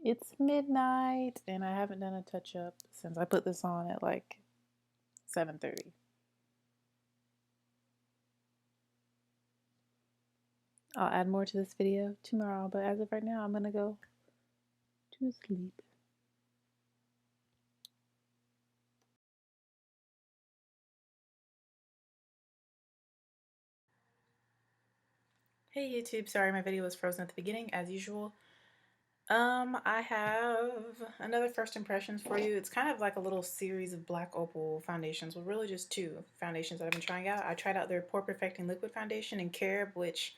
It's midnight and I haven't done a touch up since I put this on at like 7:30. I'll add more to this video tomorrow, but as of right now, I'm gonna go to sleep. Hey YouTube, sorry my video was frozen at the beginning as usual. I have another first impressions for you. It's kind of like a little series of black opal foundations. Well, really just two foundations that I've been trying out. I tried out their Pore Perfecting Liquid Foundation in Carob, which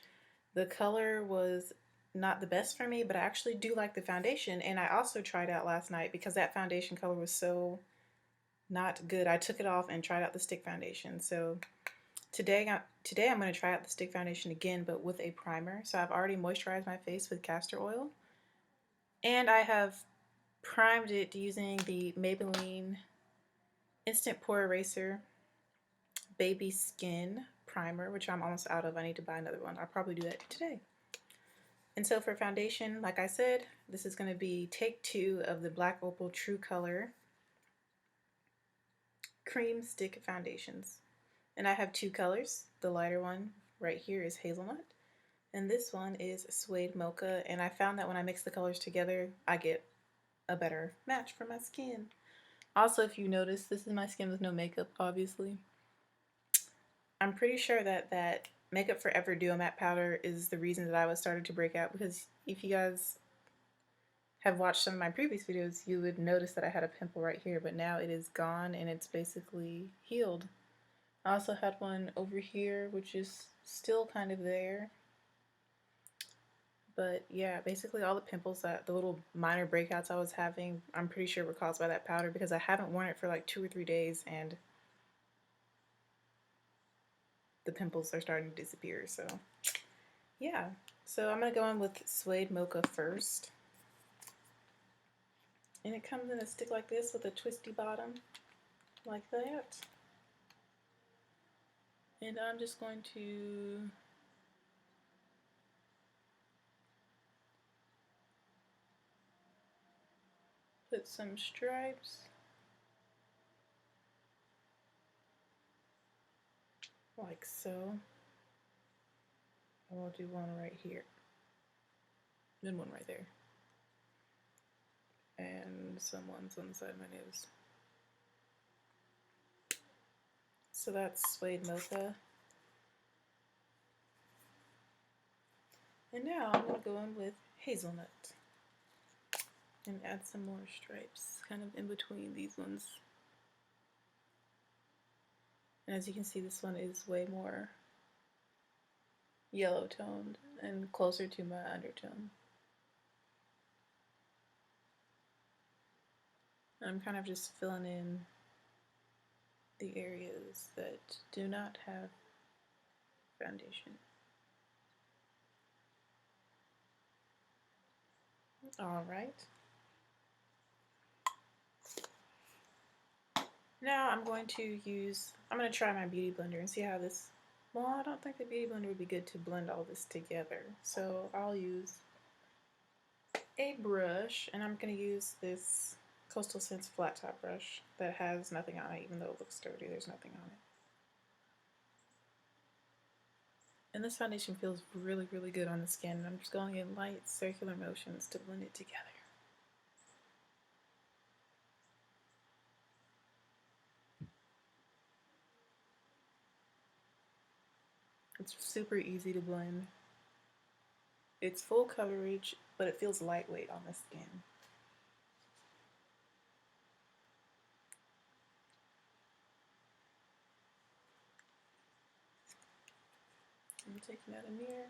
the color was not the best for me, but I actually do like the foundation. And I also tried out last night because that foundation color was so not good. I took it off and tried out the stick foundation. So today I'm going to try out the stick foundation again, but with a primer. So I've already moisturized my face with castor oil. And I have primed it using the Maybelline Instant Pore Eraser Baby Skin Primer, which I'm almost out of. I need to buy another one. I'll probably do that today. And so for foundation, like I said, this is going to be take 2 of the Black Opal True Color Cream Stick Foundations. And I have 2 colors. The lighter one right here is Hazelnut, and this one is Suede Mocha. And I found that when I mix the colors together, I get a better match for my skin. Also, if you notice, this is my skin with no makeup, obviously. I'm pretty sure that Makeup Forever Duo Matte Powder is the reason that I was started to break out, because if you guys have watched some of my previous videos, you would notice that I had a pimple right here, but now it is gone and it's basically healed. I also had one over here, which is still kind of there. But yeah, basically all the pimples, that the little minor breakouts I was having, I'm pretty sure were caused by that powder, because I haven't worn it for like 2 or 3 days and the pimples are starting to disappear. So yeah, so I'm gonna go in with Suede Mocha first. And it comes in a stick like this with a twisty bottom, like that. And I'm just going to put some stripes like so. And we'll do one right here, then one right there, and some ones on the side of my nose. So that's Suede Mocha. And now I'm going to go in with Hazelnut and add some more stripes kind of in between these ones. And as you can see, this one is way more yellow toned and closer to my undertone. I'm kind of just filling in the areas that do not have foundation. Alright. Now I'm going to try my beauty blender and see how this, well, I don't think the beauty blender would be good to blend all this together. So I'll use a brush, and I'm going to use this Coastal Scents flat top brush that has nothing on it. Even though it looks sturdy, there's nothing on it. And this foundation feels really, really good on the skin. And I'm just going in light circular motions to blend it together. It's super easy to blend. It's full coverage, but it feels lightweight on the skin. I'm taking out a mirror.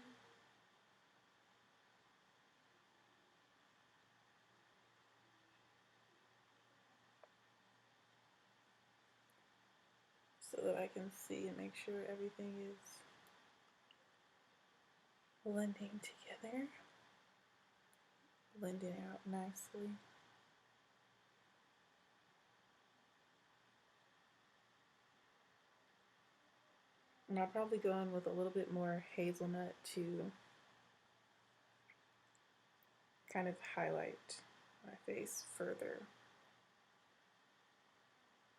So that I can see and make sure everything is blending together. Blending out nicely. And I'll probably go in with a little bit more hazelnut to kind of highlight my face further.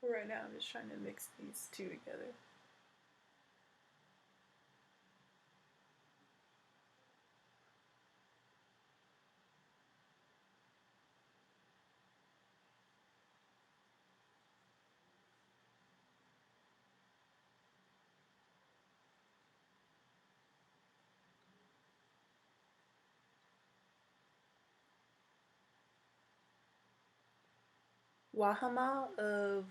Right now I'm just trying to mix these two together. Wahama of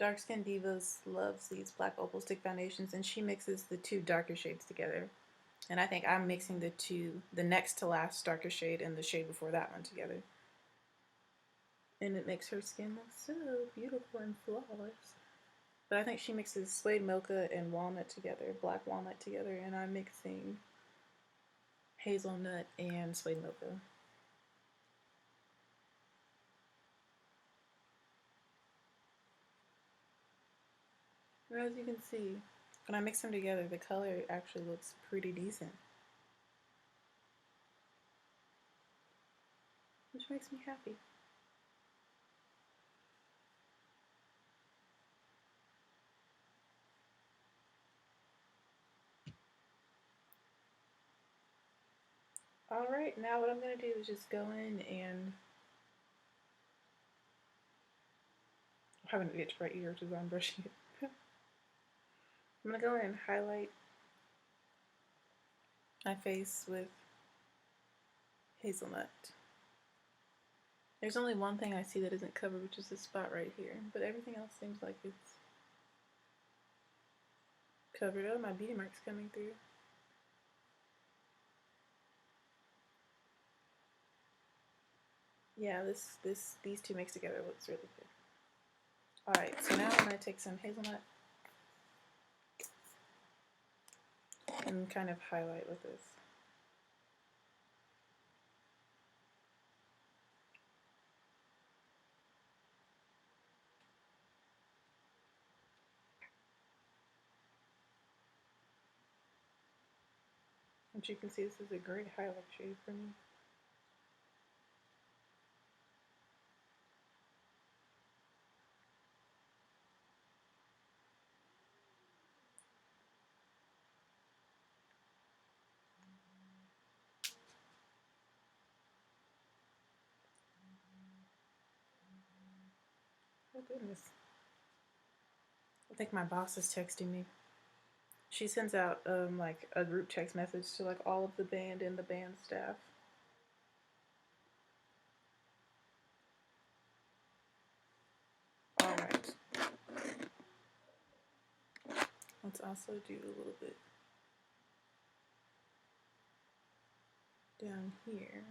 Dark Skin Divas loves these black opal stick foundations, and she mixes the two darker shades together. And I think I'm mixing the next to last darker shade and the shade before that one together. And it makes her skin look so beautiful and flawless. But I think she mixes Suede Mocha and walnut together, black walnut together, and I'm mixing Hazelnut and Suede Mocha. And as you can see, when I mix them together, the color actually looks pretty decent. Which makes me happy. Alright, now what I'm going to do is just go in and I'm having an itch right here because I'm brushing it. I'm going to go in and highlight my face with Hazelnut. There's only one thing I see that isn't covered, which is this spot right here, but everything else seems like it's covered. Oh, my beauty mark's coming through. Yeah, these two mixed together looks really good. Alright, so now I'm going to take some hazelnut and kind of highlight with this. As you can see, this is a great highlight shade for me. Oh goodness. I think my boss is texting me. She sends out like a group text message to like all of the band and the band staff. Alright. Let's also do a little bit down here.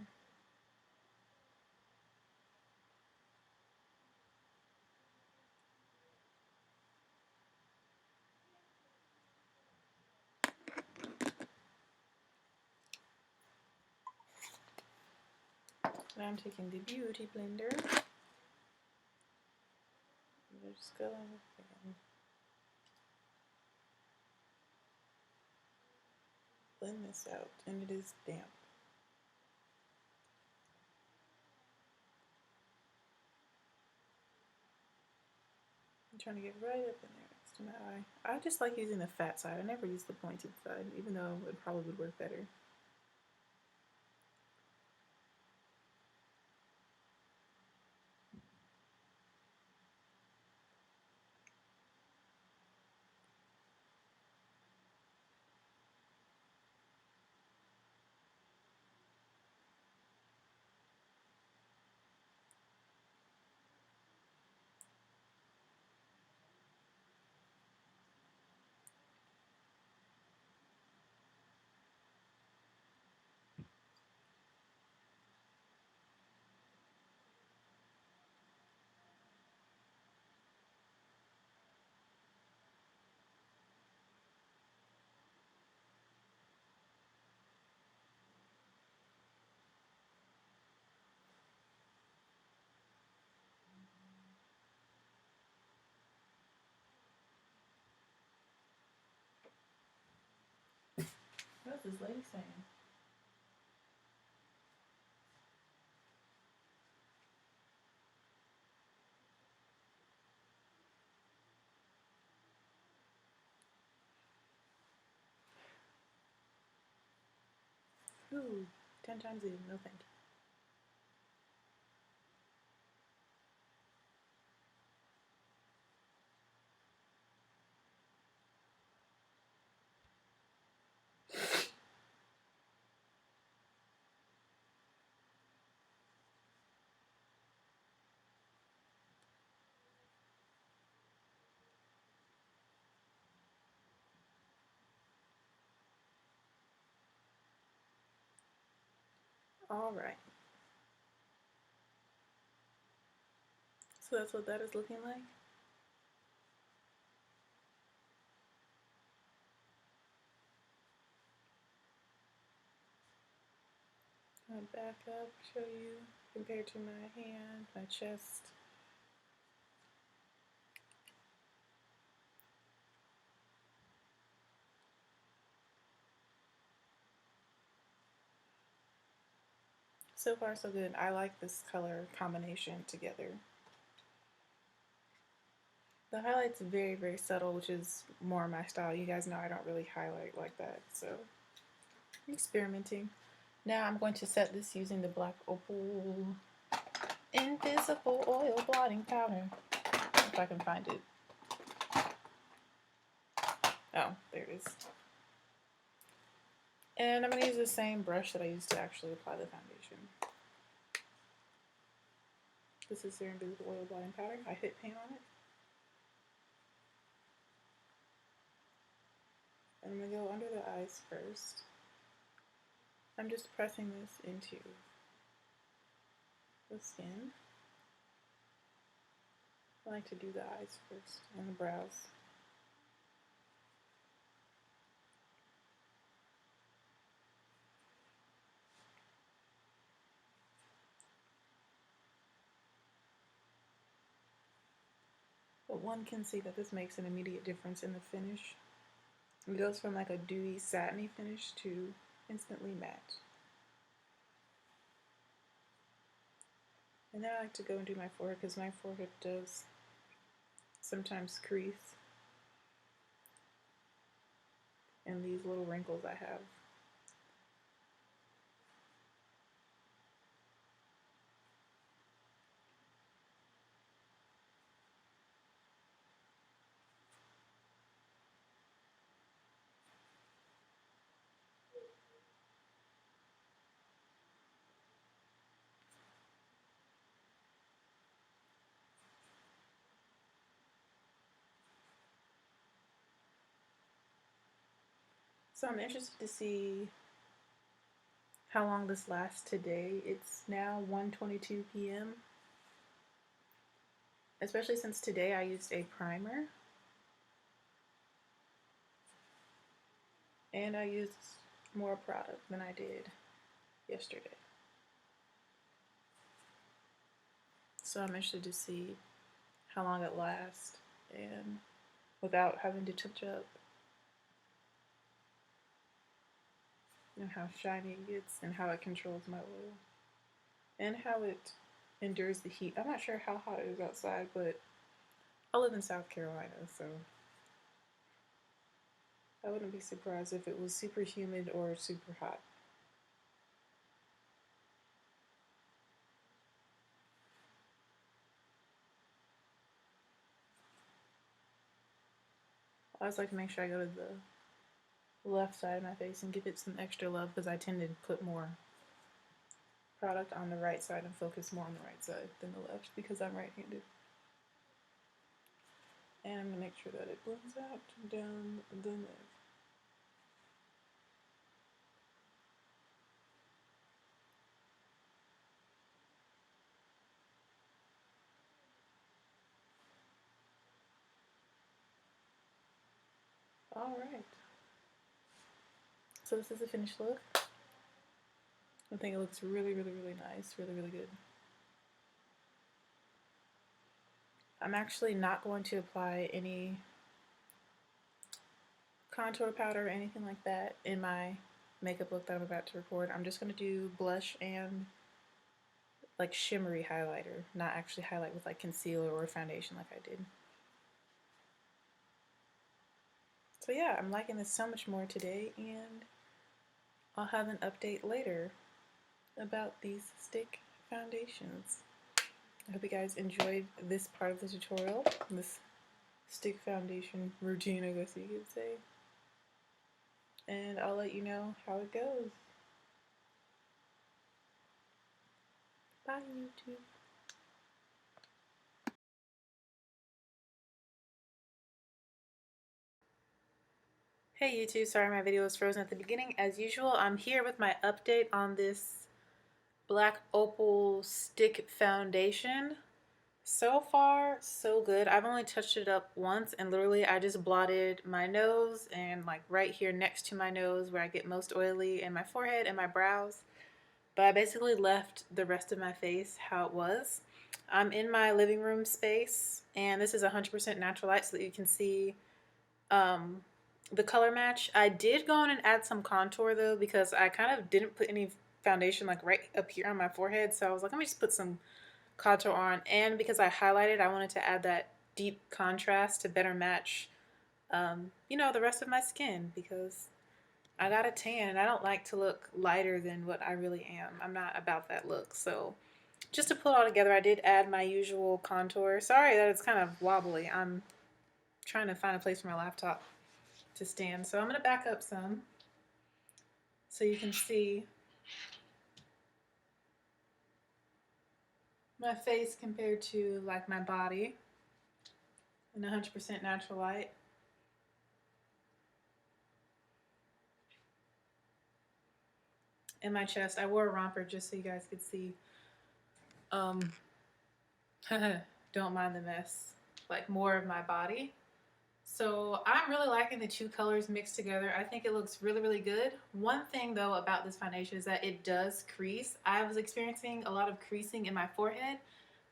Now I'm taking the beauty blender. And just going and blend this out, and it is damp. I'm trying to get right up in there next to my eye. I just like using the fat side. I never use the pointed side, even though it probably would work better. What's this lady saying? Woohoo! 10 times even. No thank you. All right. So that's what that is looking like. I'll back up, show you compared to my hand, my chest. So far so good. I like this color combination together. The highlight's very, very subtle, which is more my style. You guys know I don't really highlight like that, so I'm experimenting. Now I'm going to set this using the black Opal Invisible Oil Blotting Powder. If I can find it. Oh, there it is. And I'm going to use the same brush that I used to actually apply the foundation. This is their Invisible Oil Blotting Powder. I hit paint on it. And I'm going to go under the eyes first. I'm just pressing this into the skin. I like to do the eyes first and the brows. But one can see that this makes an immediate difference in the finish. It goes from like a dewy, satiny finish to instantly matte. And then I like to go and do my forehead because my forehead does sometimes crease. And these little wrinkles I have. So I'm interested to see how long this lasts today. It's now 1:22 p.m. Especially since today I used a primer. And I used more product than I did yesterday. So I'm interested to see how long it lasts and without having to touch up. And how shiny it gets and how it controls my oil. And how it endures the heat. I'm not sure how hot it is outside, but I live in South Carolina, so I wouldn't be surprised if it was super humid or super hot. I always like to make sure I go to the left side of my face and give it some extra love because I tend to put more product on the right side and focus more on the right side than the left because I'm right-handed. And I'm going to make sure that it blends out down the nose. Alright. So this is the finished look. I think it looks really, really, really nice. Really, really good. I'm actually not going to apply any contour powder or anything like that in my makeup look that I'm about to record. I'm just going to do blush and like shimmery highlighter, not actually highlight with like concealer or foundation like I did. So yeah, I'm liking this so much more today, and I'll have an update later about these stick foundations. I hope you guys enjoyed this part of the tutorial, this stick foundation routine, I guess you could say. And I'll let you know how it goes. Bye, YouTube. Hey YouTube, sorry my video was frozen at the beginning. As usual, I'm here with my update on this black opal stick foundation. So far, so good. I've only touched it up once, and literally I just blotted my nose and like right here next to my nose where I get most oily, and my forehead and my brows. But I basically left the rest of my face how it was. I'm in my living room space, and this is 100% natural light so that you can see the color match. I did go in and add some contour though, because I kind of didn't put any foundation like right up here on my forehead, so I was like, let me just put some contour on. And because I highlighted, I wanted to add that deep contrast to better match you know, the rest of my skin, because I got a tan and I don't like to look lighter than what I really am. I'm not about that look. So just to pull it all together, I did add my usual contour. Sorry that it's kind of wobbly. I'm trying to find a place for my laptop to stand. So I'm going to back up some so you can see my face compared to like my body in 100% natural light. In my chest, I wore a romper just so you guys could see. Don't mind the mess. Like more of my body. So I'm really liking the two colors mixed together. I think it looks really, really good. One thing though about this foundation is that it does crease. I was experiencing a lot of creasing in my forehead,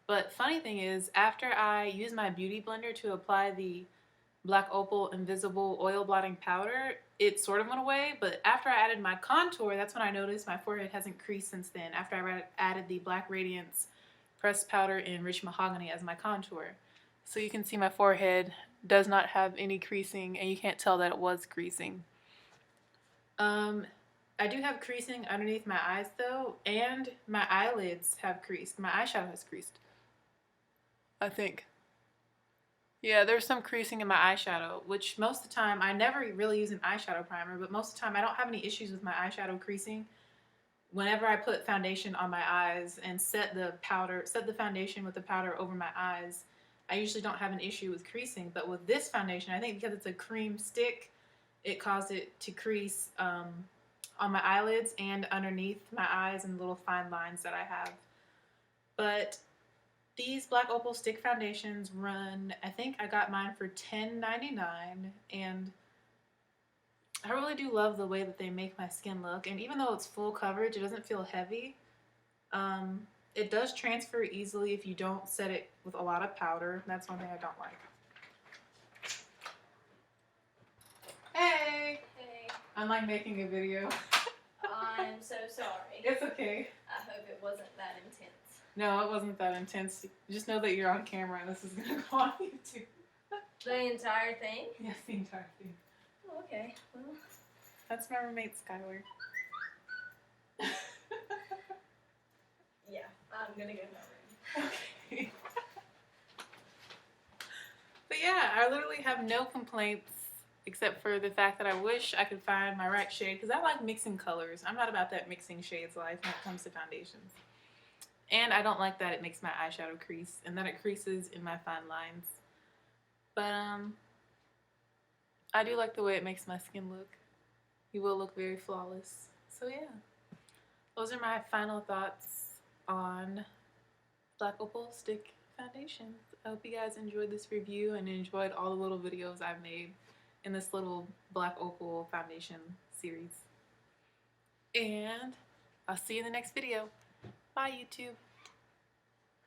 but funny thing is, after I used my beauty blender to apply the Black Opal Invisible Oil Blotting Powder, it sort of went away, but after I added my contour, that's when I noticed my forehead hasn't creased since then, after I added the Black Radiance Pressed Powder in Rich Mahogany as my contour. So you can see my forehead does not have any creasing, and you can't tell that it was creasing. I do have creasing underneath my eyes though, and my eyelids have creased. My eyeshadow has creased, I think. Yeah, there's some creasing in my eyeshadow, which most of the time, I never really use an eyeshadow primer, but most of the time I don't have any issues with my eyeshadow creasing. Whenever I put foundation on my eyes and set the foundation with the powder over my eyes, I usually don't have an issue with creasing. But with this foundation, I think because it's a cream stick, it caused it to crease on my eyelids and underneath my eyes and little fine lines that I have. But these Black Opal stick foundations run, I think I got mine for $10.99, and I really do love the way that they make my skin look. And even though it's full coverage, it doesn't feel heavy. It does transfer easily if you don't set it with a lot of powder. That's one thing I don't like. Hey! Hey. I'm like making a video. I'm so sorry. It's okay. I hope it wasn't that intense. No, it wasn't that intense. Just know that you're on camera and this is going to go on YouTube. The entire thing? Yes, the entire thing. Oh, okay. Well, that's my roommate, Skylar. yeah, I'm gonna go to my room. Okay. But yeah, I literally have no complaints except for the fact that I wish I could find my right shade, because I like mixing colors. I'm not about that mixing shades life when it comes to foundations. And I don't like that it makes my eyeshadow crease and that it creases in my fine lines. But I do like the way it makes my skin look. You will look very flawless. So yeah, those are my final thoughts on Black Opal Stick Foundation. I hope you guys enjoyed this review and enjoyed all the little videos I've made in this little Black Opal Foundation series. And I'll see you in the next video. Bye, YouTube.